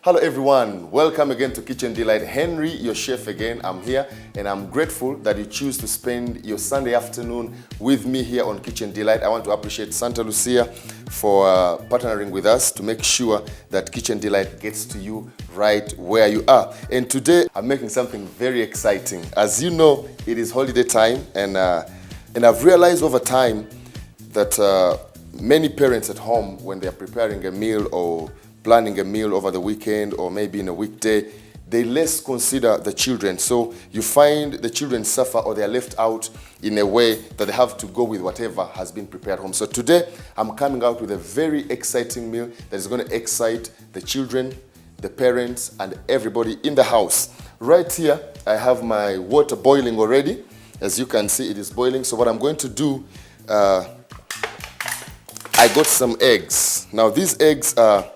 Hello everyone, welcome again to Kitchen Delight. Henry, your chef again, I'm here and I'm grateful that you choose to spend your Sunday afternoon with me here on Kitchen Delight. I want to appreciate Santa Lucia for partnering with us to make sure that Kitchen Delight gets to you right where you are. And today I'm making something very exciting. As you know, it is holiday time and I've realized over time that many parents at home, when they're preparing a meal or planning a meal over the weekend or maybe in a weekday, they less consider the children. So you find the children suffer or they're left out in a way that they have to go with whatever has been prepared home. So today I'm coming out with a very exciting meal that is going to excite the children, the parents, and everybody in the house. Right here, I have my water boiling already. As you can see, it is boiling. So what I'm going to do, I got some eggs. Now these eggs are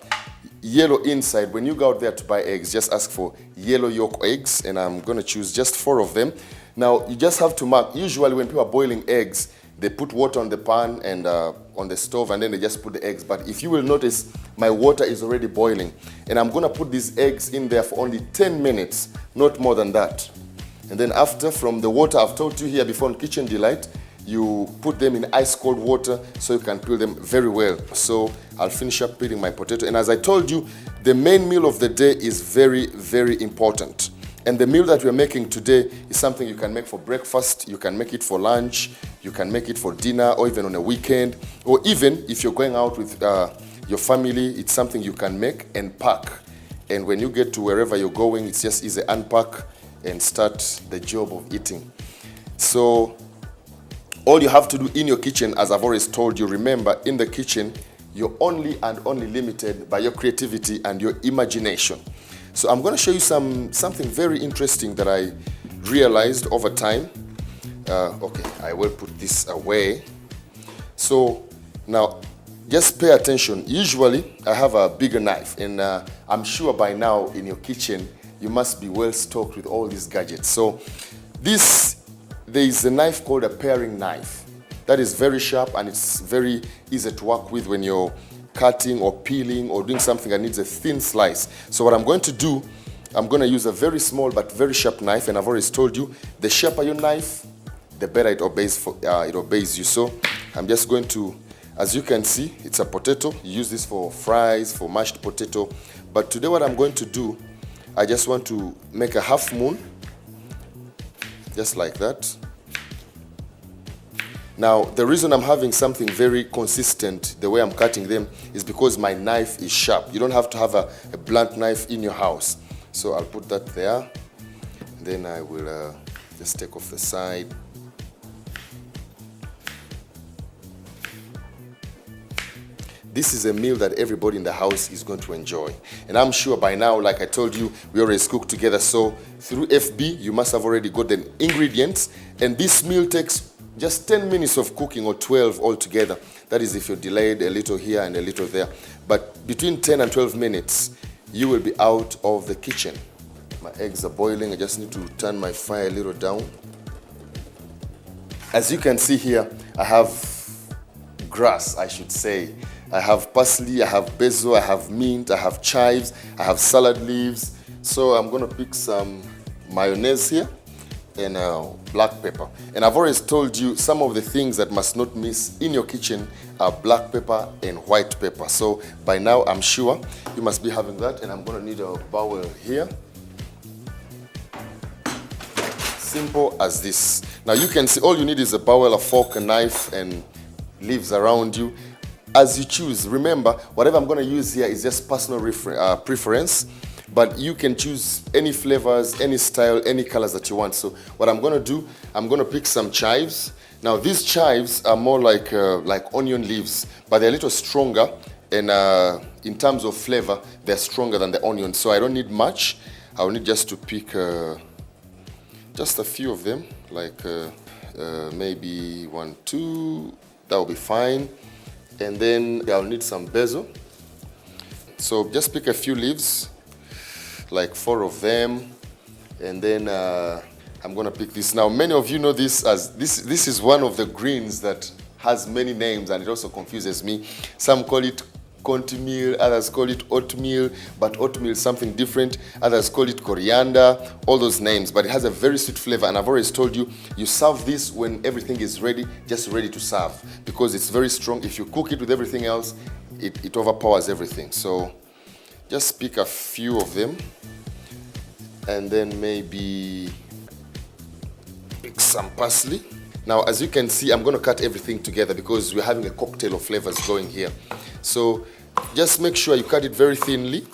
yellow inside. When you go out there to buy eggs, just ask for yellow yolk eggs, and I'm going to choose just 4 of them. Now you just have to mark. Usually when people are boiling eggs, they put water on the pan and on the stove, and then they just put the eggs. But if you will notice, my water is already boiling, and I'm going to put these eggs in there for only 10 minutes, not more than that. And then after, from the water I've told you here before on Kitchen Delight, you put them in ice cold water so you can peel them very well. So I'll finish up peeling my potato. And as I told you, the main meal of the day is very, very important. And the meal that we're making today is something you can make for breakfast, you can make it for lunch, you can make it for dinner, or even on a weekend, or even if you're going out with your family, it's something you can make and pack. And when you get to wherever you're going, it's just easy, unpack and start the job of eating. So all you have to do in your kitchen, as I've always told you, remember, in the kitchen, you're only and only limited by your creativity and your imagination. So I'm going to show you something very interesting that I realized over time. Okay, I will put this away. So now, just pay attention. Usually, I have a bigger knife, and I'm sure by now in your kitchen, you must be well stocked with all these gadgets. So there is a knife called a paring knife. That is very sharp and it's very easy to work with when you're cutting or peeling or doing something that needs a thin slice. So what I'm going to do, I'm going to use a very small but very sharp knife, and I've always told you, the sharper your knife, the better it obeys you. So I'm just going to, as you can see, it's a potato. You use this for fries, for mashed potato. But today what I'm going to do, I just want to make a half moon, just like that. Now, the reason I'm having something very consistent, the way I'm cutting them, is because my knife is sharp. You don't have to have a blunt knife in your house. So I'll put that there. Then I will just take off the side. This is a meal that everybody in the house is going to enjoy. And I'm sure by now, like I told you, we always cook together. So through FB, you must have already got the ingredients. And this meal takes just 10 minutes of cooking, or 12 altogether. That is if you're delayed a little here and a little there. But between 10 and 12 minutes, you will be out of the kitchen. My eggs are boiling. I just need to turn my fire a little down. As you can see here, I have grass, I should say. I have parsley, I have basil, I have mint, I have chives, I have salad leaves. So I'm going to pick some mayonnaise here and black pepper. And I've always told you some of the things that must not miss in your kitchen are black pepper and white pepper. So by now I'm sure you must be having that, and I'm going to need a bowl here. Simple as this. Now you can see all you need is a bowl, a fork, a knife, and leaves around you. As you choose, remember, whatever I'm going to use here is just personal preference, but you can choose any flavors, any style, any colors that you want. So what I'm going to do, I'm going to pick some chives. Now these chives are more like onion leaves, but they're a little stronger, and in terms of flavor, they're stronger than the onion. So I don't need much. I'll need just to pick just a few of them, like maybe 1, 2, that will be fine. And then I'll need some basil. So just pick a few leaves, like 4 of them. And then I'm gonna pick this. Now, many of you know this as, this is one of the greens that has many names, and it also confuses me. Some call it cornmeal, others call it oatmeal, but oatmeal is something different. Others call it coriander, all those names, but it has a very sweet flavor. And I've always told you, you serve this when everything is ready, just ready to serve, because it's very strong. If you cook it with everything else, it overpowers everything. So just pick a few of them, and then maybe pick some parsley. Now, as you can see, I'm going to cut everything together because we're having a cocktail of flavors going here. So just make sure you cut it very thinly.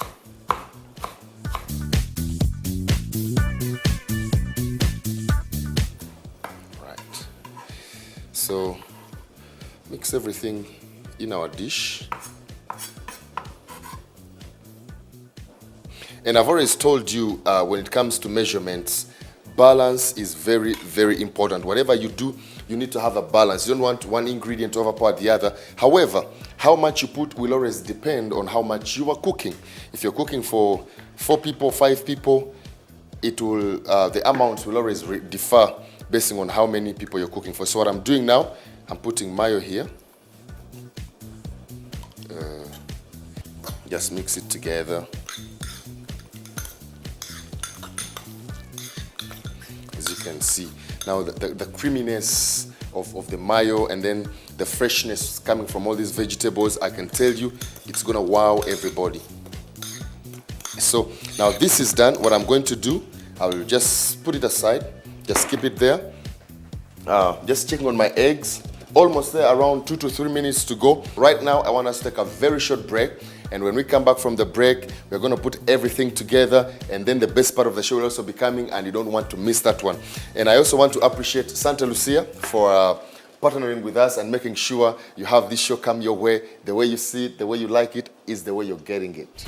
Right. So mix everything in our dish. And I've always told you when it comes to measurements, balance is very, very important. Whatever you do, you need to have a balance. You don't want one ingredient to overpower the other. However, how much you put will always depend on how much you are cooking. If you're cooking for 4 people, 5 people, it will the amount will always differ based on how many people you're cooking for. So what I'm doing now, I'm putting mayo here. Just mix it together. As you can see. Now the creaminess of the mayo and then the freshness coming from all these vegetables, I can tell you it's gonna wow everybody. So now this is done. What I'm going to do, I will just put it aside, just keep it there. Just checking on my eggs, almost there, around 2 to 3 minutes to go. Right now I want us to take a very short break. And when we come back from the break, we're going to put everything together, and then the best part of the show will also be coming, and you don't want to miss that one. And I also want to appreciate Santa Lucia for partnering with us and making sure you have this show come your way. The way you see it, the way you like it, is the way you're getting it.